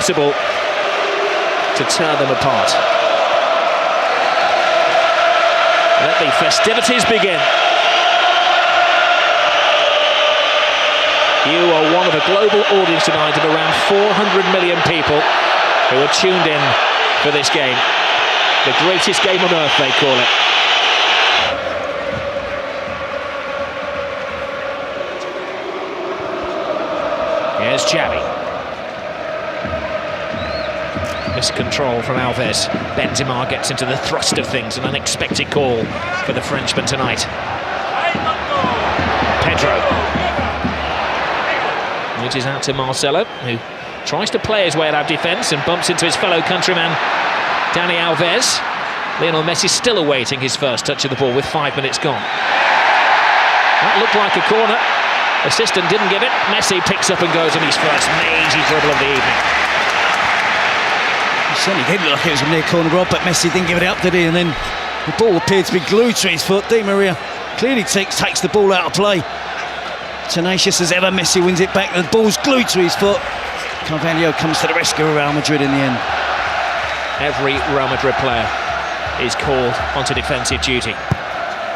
impossible to tear them apart. Let the festivities begin. You are one of a global audience tonight of around 400 million people who are tuned in for this game. The greatest game on earth, they call it. Here's Xavi. Miscontrol from Alves. Benzema gets into the thrust of things. An unexpected call for the Frenchman tonight. Pedro. It is out to Marcelo, who tries to play his way out of defence and bumps into his fellow countryman, Dani Alves. Lionel Messi still awaiting his first touch of the ball with 5 minutes gone. That looked like a corner. Assistant didn't give it. Messi picks up and goes on his first mazy dribble of the evening. It certainly did look like it was a near corner, Rob, but Messi didn't give it up, did he? And then the ball appeared to be glued to his foot. Di Maria clearly takes the ball out of play. Tenacious as ever, Messi wins it back. The ball's glued to his foot. Carvalho comes to the rescue of Real Madrid in the end. Every Real Madrid player is called onto defensive duty.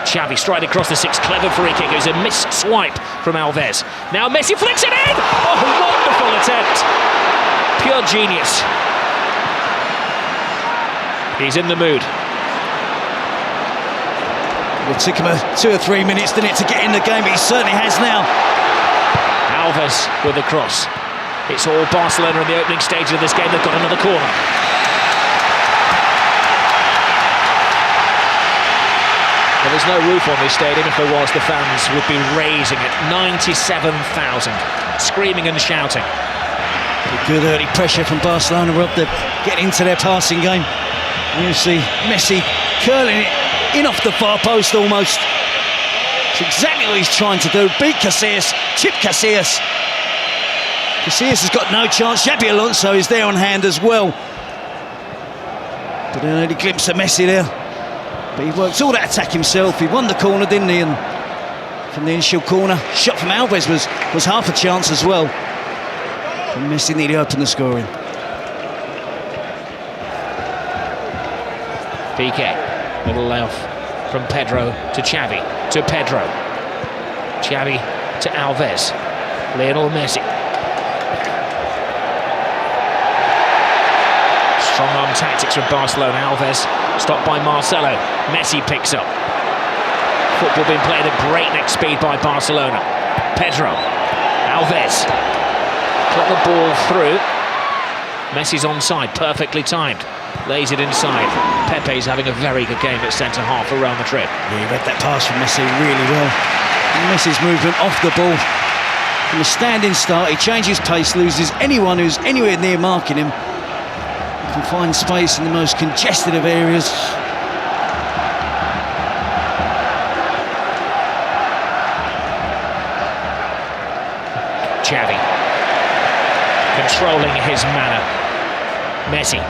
Xavi straight across the six, clever free kick. It was a missed swipe from Alves. Now Messi flicks it in! Oh, wonderful attempt! Pure genius. He's in the mood. It took him 2 or 3 minutes, didn't it, to get in the game, but he certainly has now. Alves with the cross. It's all Barcelona in the opening stage of this game. They've got another corner. Well, there's no roof on this stadium. If there was, the fans would be raising it. 97,000, screaming and shouting. Good early pressure from Barcelona, Rob, to get into their passing game. You see Messi curling it in off the far post almost. It's exactly what he's trying to do. Beat Casillas, chip Casillas. Casillas has got no chance. Xabi Alonso is there on hand as well. But an early glimpse of Messi there. But he worked all that attack himself. He won the corner, didn't he? And from the initial corner, shot from Alves was half a chance as well. And Messi nearly opened the scoring. Piqué, little layoff from Pedro to Xavi, to Pedro. Xavi to Alves. Lionel Messi. Strong arm tactics from Barcelona. Alves stopped by Marcelo. Messi picks up. Football being played at breakneck speed by Barcelona. Pedro. Alves. Got the ball through. Messi's onside, perfectly timed. Lays it inside. Pepe's having a very good game at centre-half for Real Madrid. Yeah, he read that pass from Messi really well. And Messi's movement off the ball. From a standing start, he changes pace, loses anyone who's anywhere near marking him. He can find space in the most congested of areas. Xavi. Controlling his manner. Messi.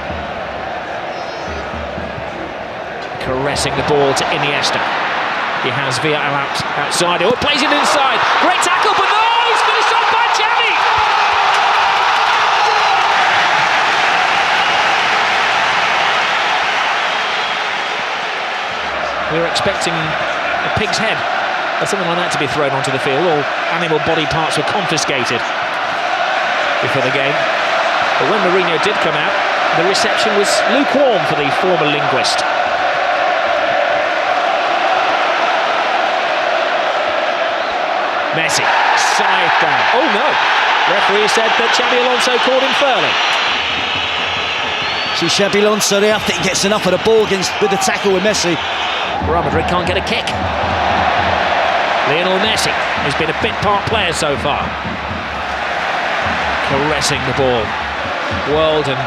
Caressing the ball to Iniesta. He has Villarreal outside. Oh, plays it inside. Great tackle, but no, he's finished off by Xavi. We were expecting a pig's head or something like that to be thrown onto the field. All animal body parts were confiscated before the game. But when Mourinho did come out, the reception was lukewarm for the former linguist. Messi, side down. Oh no! Referee said that Xabi Alonso called him fairly. See Xabi Alonso there, I think he gets enough of the ball with the tackle with Messi. Real Madrid can't get a kick. Lionel Messi has been a bit part player so far. Caressing the ball. World and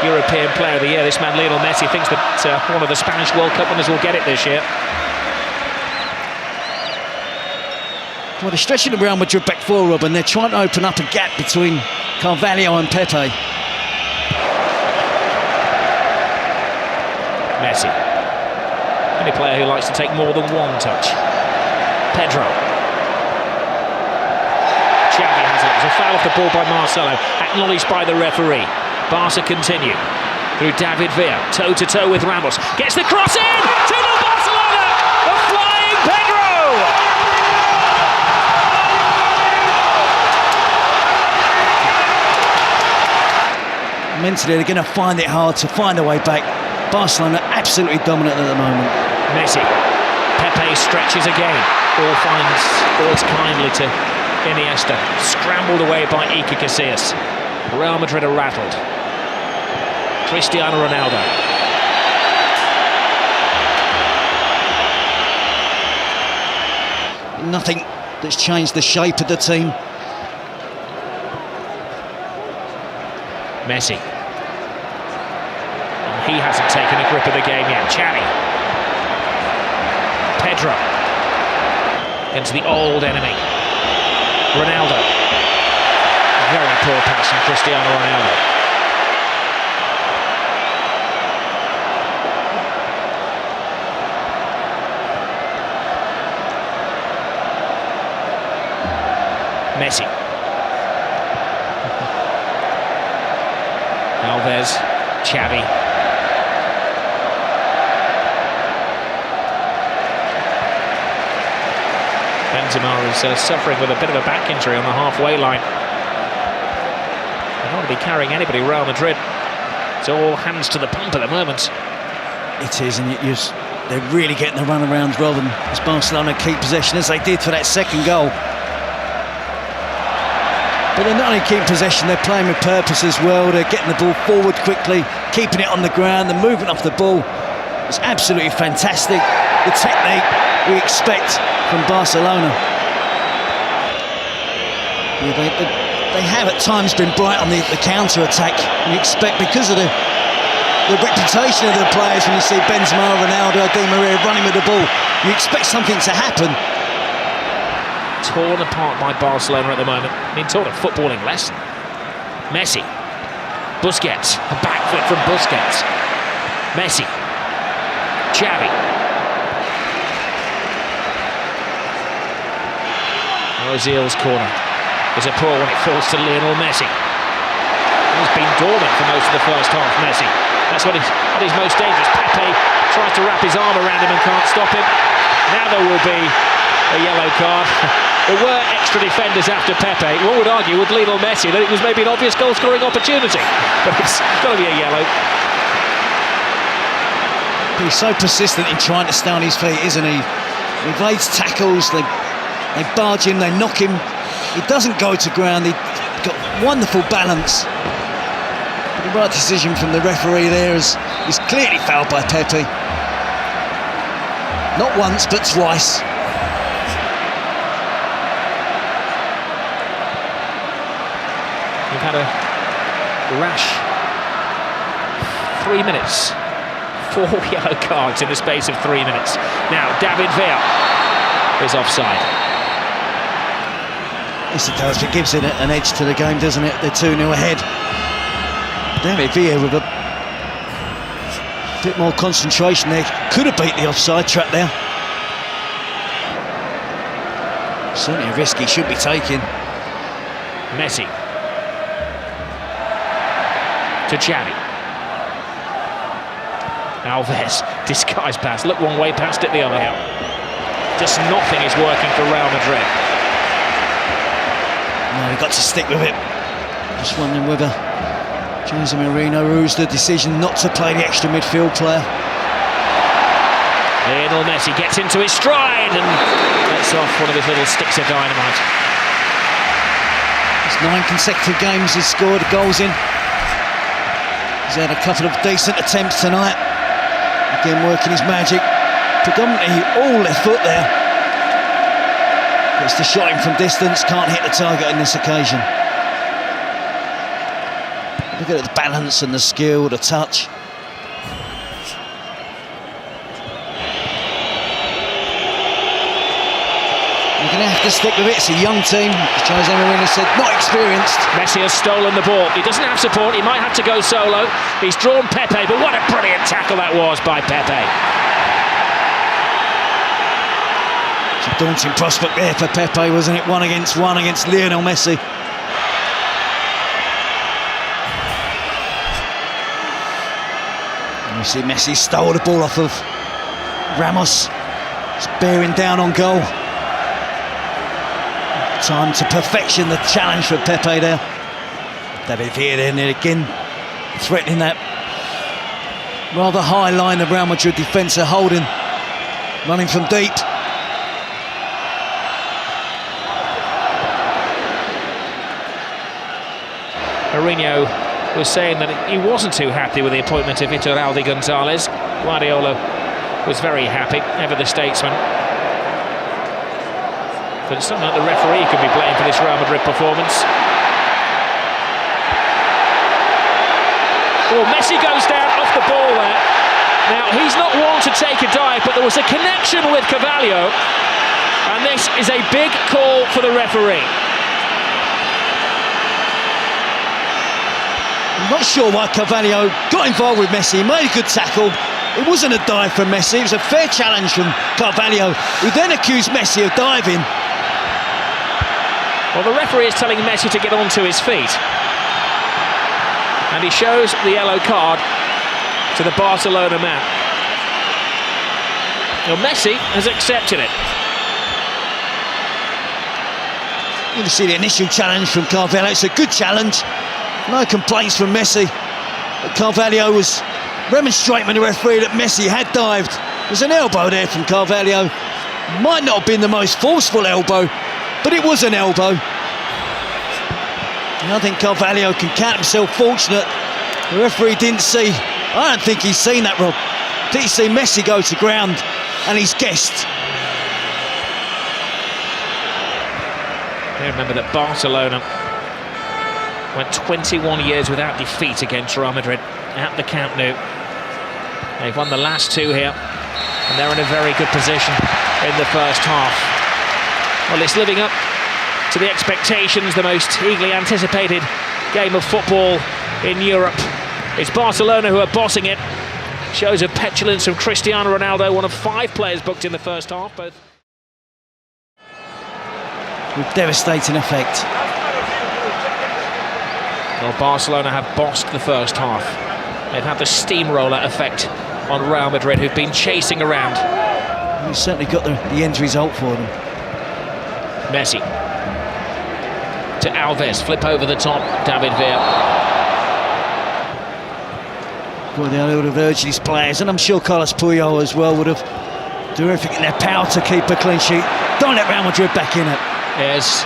European Player of the Year. This man Lionel Messi thinks that one of the Spanish World Cup winners will get it this year. Well, they're stretching the Real Madrid back four, Rob, and they're trying to open up a gap between Carvalho and Pepe. Messi. Any player who likes to take more than one touch. Pedro. Xavi has it. There's a foul off the ball by Marcelo, acknowledged by the referee. Barca continue through David Villa, toe-to-toe with Ramos. Gets the cross in! 2-0 Barcelona! A flying Pedro! Mentally, they're going to find it hard to find a way back. Barcelona absolutely dominant at the moment. Messi. Pepe stretches again. Ball falls kindly to Iniesta. Scrambled away by Iker Casillas. Real Madrid are rattled. Cristiano Ronaldo. Nothing that's changed the shape of the team. Messi. And he hasn't taken a grip of the game yet. Xavi. Pedro. Into the old enemy. Ronaldo. Very poor pass from Cristiano Ronaldo. Messi. Alves, Xavi. Benzema is suffering with a bit of a back injury on the halfway line. They don't want to be carrying anybody, Real Madrid. It's all hands to the pump at the moment. It is, and they're really getting the runarounds rather than as Barcelona keep possession as they did for that second goal. But they're not only keeping possession, they're playing with purpose as well. They're getting the ball forward quickly, keeping it on the ground, the movement off the ball. It's absolutely fantastic. The technique we expect from Barcelona. Yeah, they have at times been bright on the counter-attack. You expect, because of the reputation of the players, when you see Benzema, Ronaldo, Di Maria running with the ball, you expect something to happen. Torn apart by Barcelona at the moment. Being taught a footballing lesson. Messi. Busquets. A backflip from Busquets. Messi. Xavi. Ozil's corner is a poor one. It falls to Lionel Messi. He's been dormant for most of the first half, Messi. That's what he's most dangerous. Pepe tries to wrap his arm around him and can't stop him. Now there will be a yellow card. There were extra defenders after Pepe. One would argue with Lionel Messi that it was maybe an obvious goal-scoring opportunity, but it's got to be a yellow. He's so persistent in trying to stay on his feet, isn't he? He evades tackles, they barge him, they knock him. He doesn't go to ground, he's got wonderful balance. But the right decision from the referee there is clearly fouled by Pepe. Not once, but twice. We've had a rash 3 minutes. 4 yellow cards in the space of 3 minutes. Now, David Villa is offside. Yes, it does. It gives it an edge to the game, doesn't it? They're 2-0 ahead. David Villa with a bit more concentration there. Could have beat the offside trap there. Certainly a risk he should be taking. Messi. To Xavi. Alves, disguised pass. Look one way, passed it the other. Just nothing is working for Real Madrid. No, we've got to stick with it. Just wondering whether Jose Mourinho rules the decision not to play the extra midfield player. Lionel Messi gets into his stride and lets off one of his little sticks of dynamite. It's 9 consecutive games he's scored goals in. He's had a couple of decent attempts tonight. Again, working his magic. Predominantly all left foot there. Gets the shot in from distance, can't hit the target on this occasion. Look at the balance and the skill, the touch. You're going to have to stick with it. It's a young team, as Jose Mourinho said, not experienced. Messi has stolen the ball. He doesn't have support. He might have to go solo. He's drawn Pepe, but what a brilliant tackle that was by Pepe. It's a daunting prospect there for Pepe, wasn't it? 1 against 1 against Lionel Messi. You see Messi stole the ball off of Ramos. It's bearing down on goal. Time to perfection, the challenge for Pepe there. David Villa there again, threatening that rather high line of Real Madrid defence are holding, running from deep. Mourinho was saying that he wasn't too happy with the appointment of Iturralde Gonzalez. Guardiola was very happy, ever the statesman. But it's not like the referee could be blamed for this Real Madrid performance. Oh, Messi goes down off the ball there. Now, he's not one to take a dive, but there was a connection with Carvalho, and this is a big call for the referee. I'm not sure why Carvalho got involved with Messi. He made a good tackle. It wasn't a dive from Messi, it was a fair challenge from Carvalho, who then accused Messi of diving. Well, the referee is telling Messi to get onto his feet. And he shows the yellow card to the Barcelona man. Now, Messi has accepted it. You can see the initial challenge from Carvalho. It's a good challenge. No complaints from Messi. But Carvalho was remonstrating with the referee that Messi had dived. There's an elbow there from Carvalho. Might not have been the most forceful elbow, but it was an elbow. And I think Carvalho can count himself fortunate. The referee didn't see. I don't think he's seen that, Rob. Did he see Messi go to ground and he's guessed? You remember that Barcelona went 21 years without defeat against Real Madrid at the Camp Nou. They've won the last two here, and they're in a very good position in the first half. Well, it's living up to the expectations, the most eagerly anticipated game of football in Europe. It's Barcelona who are bossing it. Shows of petulance from Cristiano Ronaldo, one of 5 players booked in the first half, both with devastating effect. Well, Barcelona have bossed the first half. They've had the steamroller effect on Real Madrid, who've been chasing around. He's certainly got the end result for them. Messi to Alves, flip over the top, David Villa. Well, they would have urged these players, and I'm sure Carlos Puyol as well would have done everything in their power to keep a clean sheet. Don't let Real Madrid back in it. There's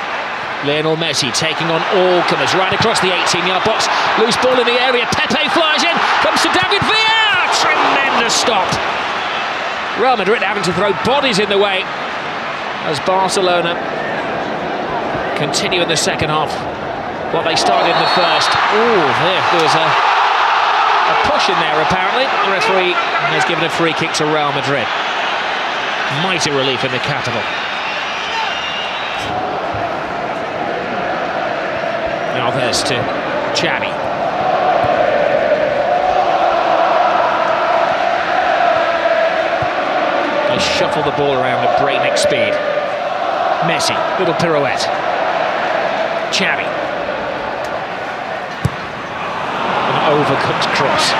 Lionel Messi taking on all comers right across the 18-yard box. Loose ball in the area. Pepe flies in. Comes to David Villa. Tremendous stop. Real Madrid having to throw bodies in the way as Barcelona continue in the second half what they started in the first. Oh, there was a push in there apparently. The referee has given a free kick to Real Madrid. Mighty relief in the capital. Alves to Xavi. They shuffle the ball around at breakneck speed. Messi, little pirouette. Xavi. An overcooked cross.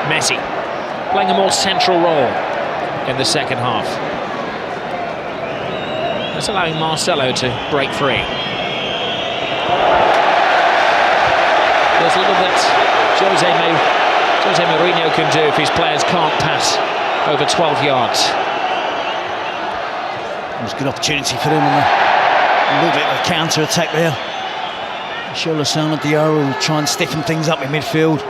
Messi playing a more central role in the second half. That's allowing Marcelo to break free. There's little that Jose Mourinho can do if his players can't pass over 12 yards. It was a good opportunity for them, and a little bit of a counter-attack there. Lozano Diarra will try and stiffen things up in midfield.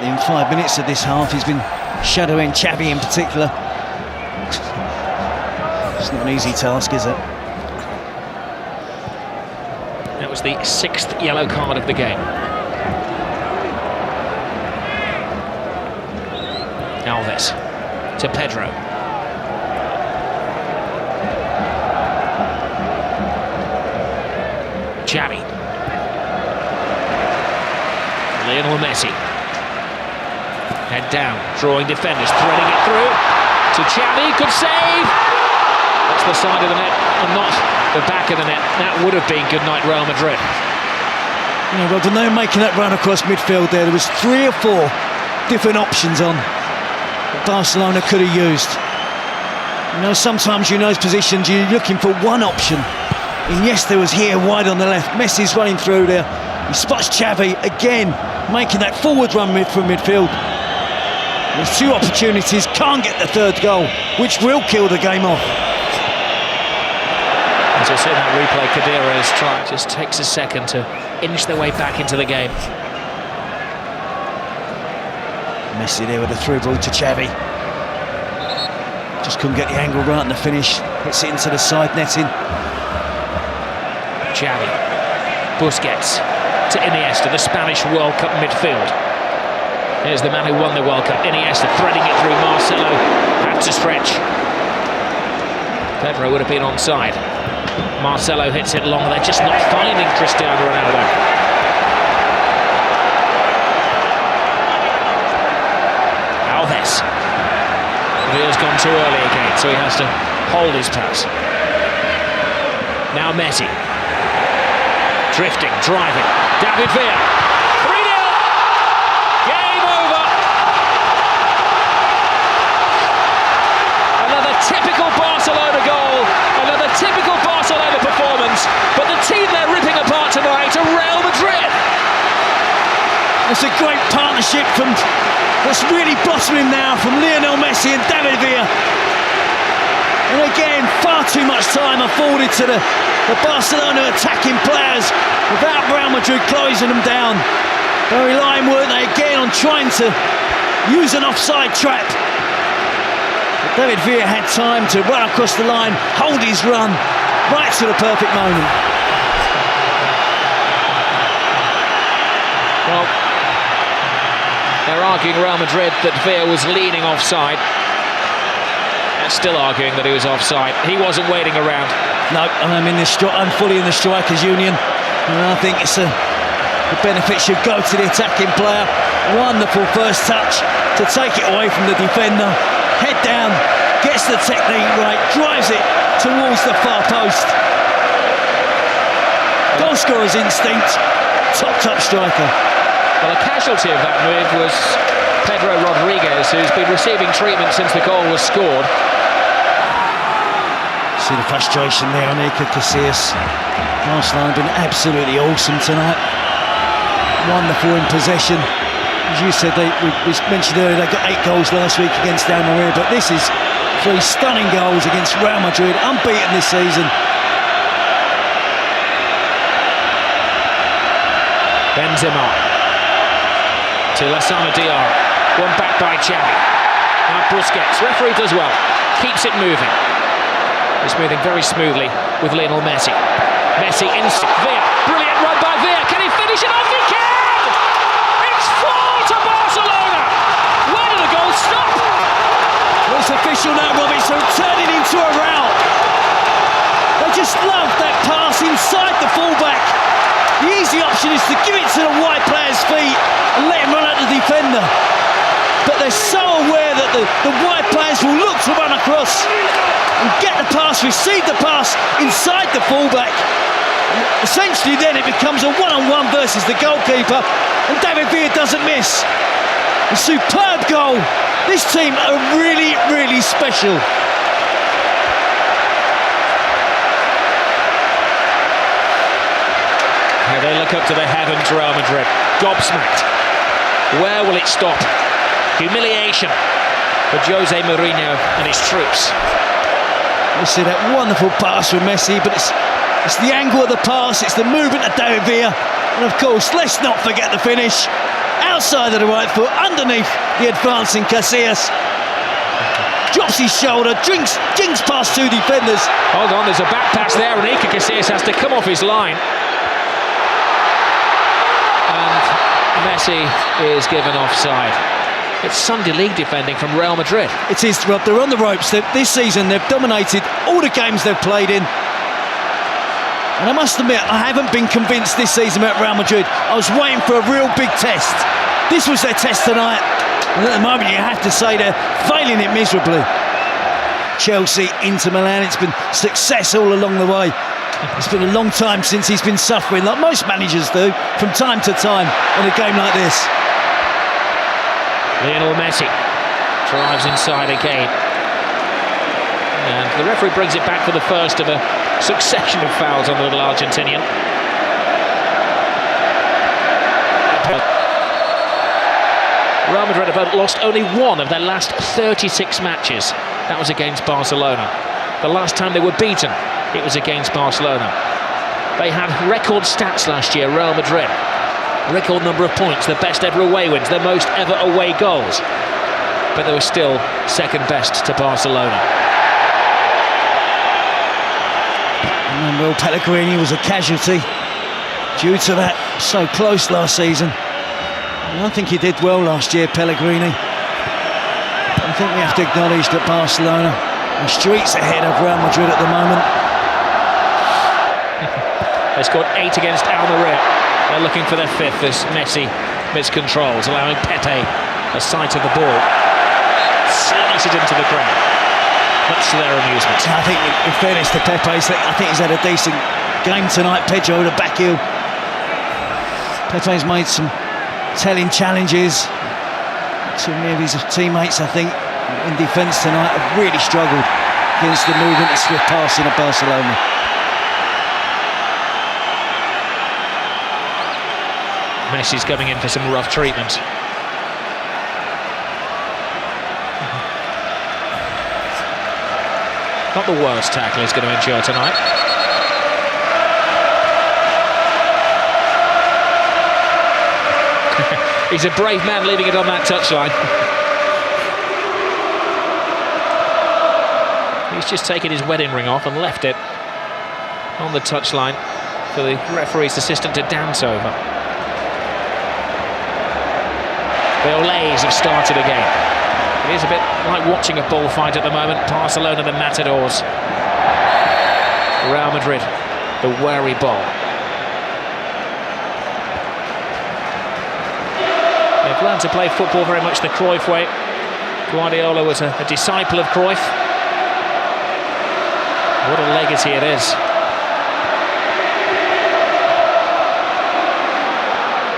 In 5 minutes of this half, he's been shadowing Xavi in particular. It's not an easy task, is it? That was the 6th yellow card of the game. Alves to Pedro. Xavi. Lionel Messi. Head down, drawing defenders, threading it through to Xavi, good save! That's the side of the net and not the back of the net. That would have been good night Real Madrid. You know, Rob, when they were making that run across midfield there was 3 or 4 different options on that Barcelona could have used. You know, sometimes in those positions you're looking for one option. Iniesta was here wide on the left. Messi's running through there. He spots Xavi again, making that forward run from midfield. There's 2 opportunities, can't get the 3rd goal, which will kill the game off. As I say, that replay, Khedira's try just takes a second to inch their way back into the game. Messi there with a through ball to Xavi. Just couldn't get the angle right on the finish. Hits it into the side netting. Xavi, Busquets to Iniesta, the Spanish World Cup midfield. Here's the man who won the World Cup, Iniesta, threading it through. Marcelo had to stretch. Pedro would have been onside. Marcelo hits it long. They're just not finding Cristiano Ronaldo. Alves. Villa's gone too early again, so he has to hold his pass. Now Messi. Drifting, driving. David Villa. 3-0. Game over. Another typical Barcelona goal. Another typical Barcelona performance. But the team they're ripping apart tonight are Real Madrid. It's a great partnership that's really blossoming now from Lionel Messi and David Villa. And again, far too much time afforded to the Barcelona attacking players without Real Madrid closing them down. They're relying, weren't they, again on trying to use an offside trap. But David Villa had time to run across the line, hold his run, right to the perfect moment. Well, they're arguing Real Madrid that Villa was leaning offside. They're still arguing that he was offside. He wasn't waiting around. No, I'm fully in the strikers' union, and I think the benefit should go to the attacking player. Wonderful first touch to take it away from the defender. Head down, gets the technique right, drives it towards the far post. Goal scorer's instinct, top striker. Well, a casualty of that move was Pedro Rodriguez, who's been receiving treatment since the goal was scored. See the frustration there on Iker Casillas. Barcelona have been absolutely awesome tonight. Wonderful in possession. As you said, we mentioned earlier, they got 8 goals last week against RMA, but this is 3 stunning goals against Real Madrid, unbeaten this season. Benzema to Lassana Diarra. One back by Xavi. Now Busquets. Referee does well. Keeps it moving. It's moving very smoothly with Lionel Messi. Messi inside. Villa. Brilliant run by Villa. Can he finish it off? He can! It's 4 to Barcelona! Where did the goal stop? Well, it's official now, Robbie, so turning into a rout. They just love that pass inside the fullback. The easy option is to give it to the wide player's feet and let him run at the defender. But they're so aware that the wide players will look to run across and get the pass, receive the pass inside the fullback. And essentially then it becomes a one-on-one versus the goalkeeper, and David Villa doesn't miss. A superb goal. This team are really, really special. They look up to the heavens, Real Madrid. Gobsmacked. Where will it stop? Humiliation for Jose Mourinho and his troops. You see that wonderful pass from Messi, but it's the angle of the pass, it's the movement of David Villa, and of course, let's not forget the finish. Outside of the right foot, underneath the advancing Casillas. Drops his shoulder, jinks past 2 defenders. Hold on, there's a back pass there, and Iker Casillas has to come off his line. And Messi is given offside. It's Sunday League defending from Real Madrid. It is, Rob. They're on the ropes. This season they've dominated all the games they've played in. And I must admit, I haven't been convinced this season about Real Madrid. I was waiting for a real big test. This was their test tonight. And at the moment you have to say they're failing it miserably. Chelsea, Inter Milan. It's been success all along the way. It's been a long time since he's been suffering, like most managers do, from time to time in a game like this. Lionel Messi drives inside again. And the referee brings it back for the first of a succession of fouls on the little Argentinian. Real Madrid have lost only one of their last 36 matches. That was against Barcelona. The last time they were beaten, it was against Barcelona. They had record stats last year, Real Madrid. Record number of points, the best ever away wins, the most ever away goals. But they were still second best to Barcelona. Well, Pellegrini was a casualty due to that. So close last season. I think he did well last year, Pellegrini. I think we have to acknowledge that Barcelona are streets ahead of Real Madrid at the moment. They scored 8 against Almeria. They're looking for their 5th as Messi miscontrols, allowing Pepe a sight of the ball. Slice it into the crowd, much to their amusement. I think, in fairness to Pepe, I think he's had a decent game tonight. Pedro, the back heel. Pepe's made some telling challenges. Two of his teammates, I think, in defence tonight have really struggled against the movement and swift passing of Barcelona. Messi's coming in for some rough treatment. Not the worst tackle he's going to endure tonight. He's a brave man leaving it on that touchline. He's just taken his wedding ring off and left it on the touchline for the referee's assistant to dance over. The Olays have started again. It is a bit like watching a bullfight at the moment. Barcelona, the Matadors. Real Madrid, the wary bull. They've learned to play football very much the Cruyff way. Guardiola was a disciple of Cruyff. What a legacy it is.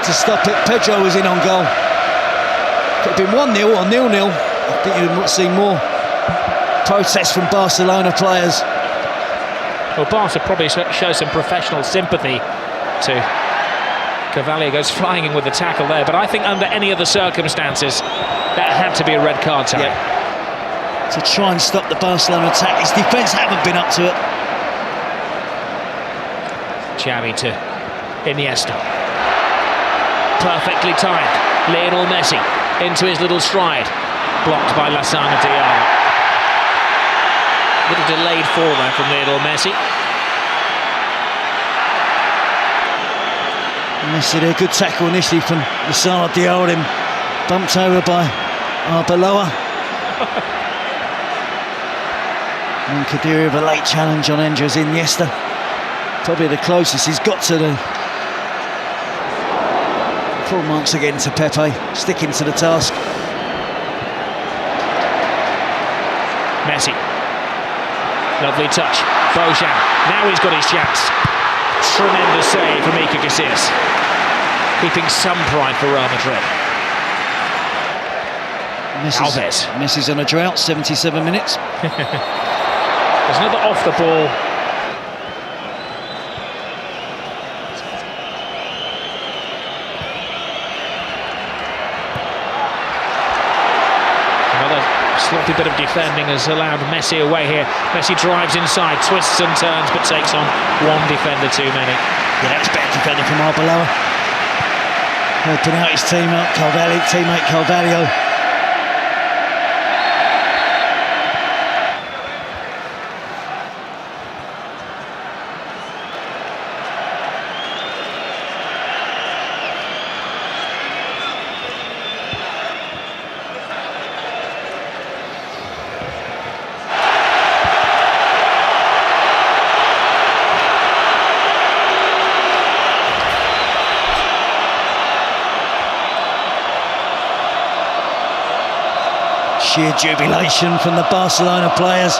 To stop it, Pedro was in on goal. Could have been 1-0 or 0-0. I think you would see more protests from Barcelona players. Well, Barca probably show some professional sympathy to Cavalier. Goes flying in with the tackle there, but I think under any other circumstances that had to be a red card tonight. Yeah. To try and stop the Barcelona attack. His defence haven't been up to it. Xavi to Iniesta. Perfectly timed. Lionel Messi into his little stride. Blocked by Lasana Diarra. Little delayed fall there from Lionel Messi. Messi there, good tackle initially from Lasana Diarra, him bumped over by Arbeloa. And Khedira with a late challenge on Andres Iniesta. Probably the closest he's got to the full marks again to Pepe, sticking to the task. Messi. Lovely touch. Bojan. Now he's got his chance. Tremendous save from Iker Casillas. Keeping some pride for Real Madrid. Alves. Messi's on a drought, 77 minutes. There's another off the ball. Sloppy bit of defending has allowed Messi away here. Messi drives inside, twists and turns, but takes on one defender too many. Yeah, that was better defending from Arbeloa. Helping out his teammate Carvalho. Sheer jubilation from the Barcelona players.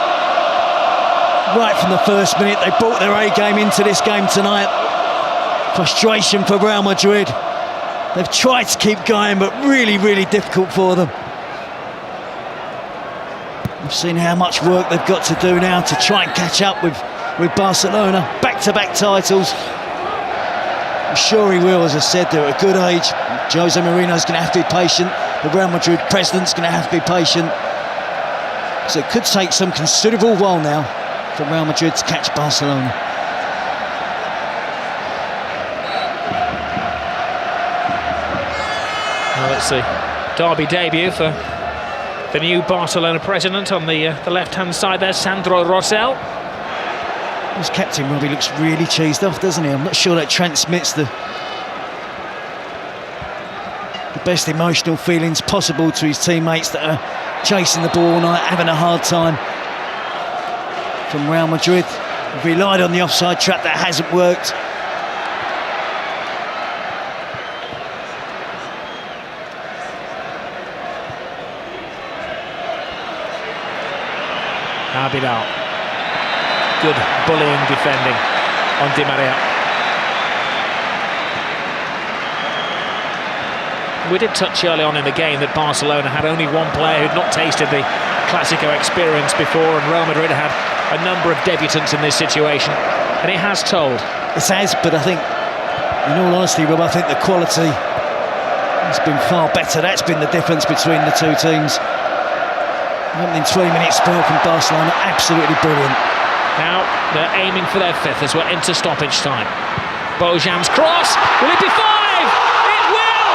Right from the first minute, they brought their A game into this game tonight. Frustration for Real Madrid. They've tried to keep going, but really, really difficult for them. We've seen how much work they've got to do now to try and catch up with Barcelona. Back-to-back titles. I'm sure he will, as I said, they're at a good age. Jose Mourinho's going to have to be patient. The Real Madrid president's going to have to be patient. So it could take some considerable while now for Real Madrid to catch Barcelona. Well, it's the derby debut for the new Barcelona president on the left-hand side there, Sandro Rosell. His captain, Robbie, looks really cheesed off, doesn't he? I'm not sure that transmits the best emotional feelings possible to his teammates that are chasing the ball all night, having a hard time. From Real Madrid, we've relied on the offside trap, that hasn't worked. Abidal. Good bullying defending on Di Maria. We did touch early on in the game that Barcelona had only one player who'd not tasted the Clásico experience before, and Real Madrid had a number of debutants in this situation, and it has told. It has, but I think, in all honesty, Rob, I think the quality has been far better. That's been the difference between the two teams. Opening 20-minute spell from Barcelona, absolutely brilliant. Now they're aiming for their fifth as we're into stoppage time. Bojan's cross, will it be 5? It will!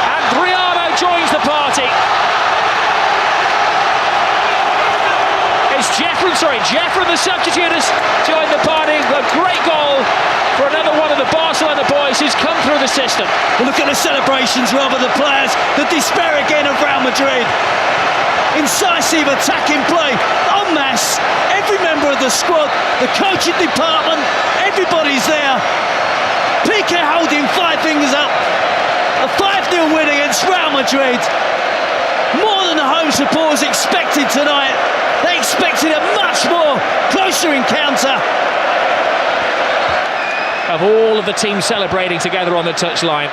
And Adriano joins the party. It's Jeffrey, the substitute, has joined the party. A great goal for another one of the Barcelona boys who's come through the system. Well, look at the celebrations, rather, the players, the despair again of Real Madrid. Incisive attacking play, en masse. Every member of the squad, the coaching department, everybody's there. Piqué holding 5 fingers up. A 5-0 win against Real Madrid. More than the home supporters expected tonight. They expected a much more closer encounter. Of all of the teams celebrating together on the touchline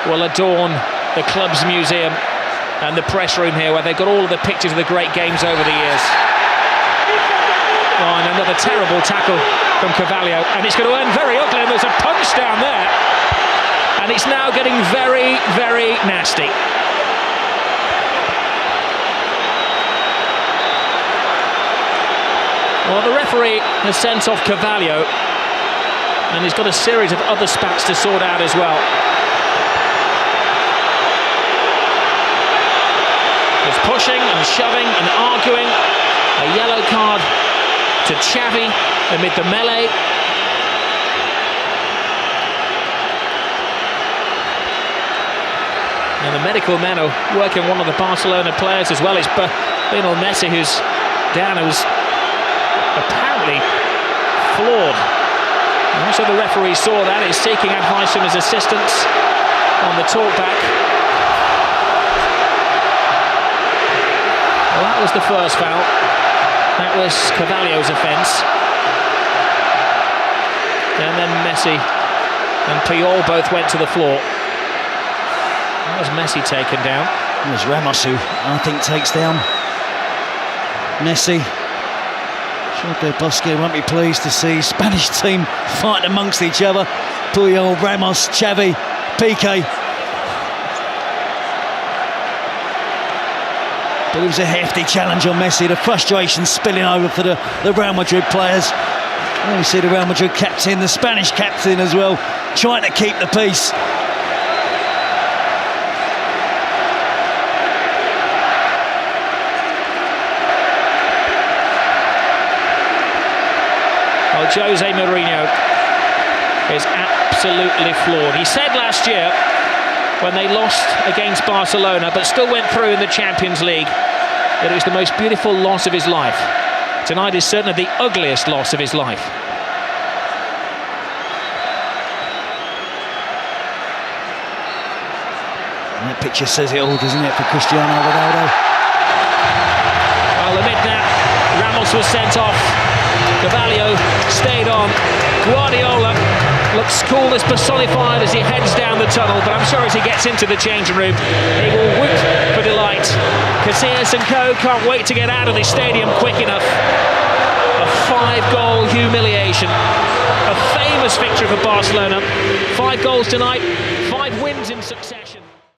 will adorn the club's museum and the press room here, where they've got all of the pictures of the great games over the years. Oh, and another terrible tackle from Carvalho, and it's going to end very ugly, and there's a punch down there, and it's now getting very, very nasty. Well, the referee has sent off Carvalho, and he's got a series of other spats to sort out as well. There's pushing and shoving and arguing. A yellow card to Xavi amid the melee. And the medical men are working one of the Barcelona players as well. It's Lionel Messi who's down, who's apparently flawed. And so the referee saw that, is seeking advice from his assistants on the talkback. Well, that was the first foul. That was Carvalho's offence. And then Messi and Puyol both went to the floor. That was Messi taken down. It was Ramos who, I think, takes down Messi. Jorge Busquets won't be pleased to see Spanish team fighting amongst each other. Puyol, Ramos, Xavi, Piqué. But it was a hefty challenge on Messi. The frustration spilling over for the Real Madrid players. And we see the Real Madrid captain, the Spanish captain as well, trying to keep the peace. Well, Jose Mourinho is absolutely flawed. He said last year, when they lost against Barcelona but still went through in the Champions League, that it was the most beautiful loss of his life. Tonight is certainly the ugliest loss of his life. That picture says it all, doesn't it, for Cristiano Ronaldo? Well, amid that, Ramos was sent off. Carvalho stayed on. Guardiola looks coolness personified as he heads down the tunnel, but I'm sure as he gets into the changing room, he will whoop for delight. Casillas and co can't wait to get out of this stadium quick enough. A 5-goal humiliation. A famous victory for Barcelona. 5 goals tonight, 5 wins in succession.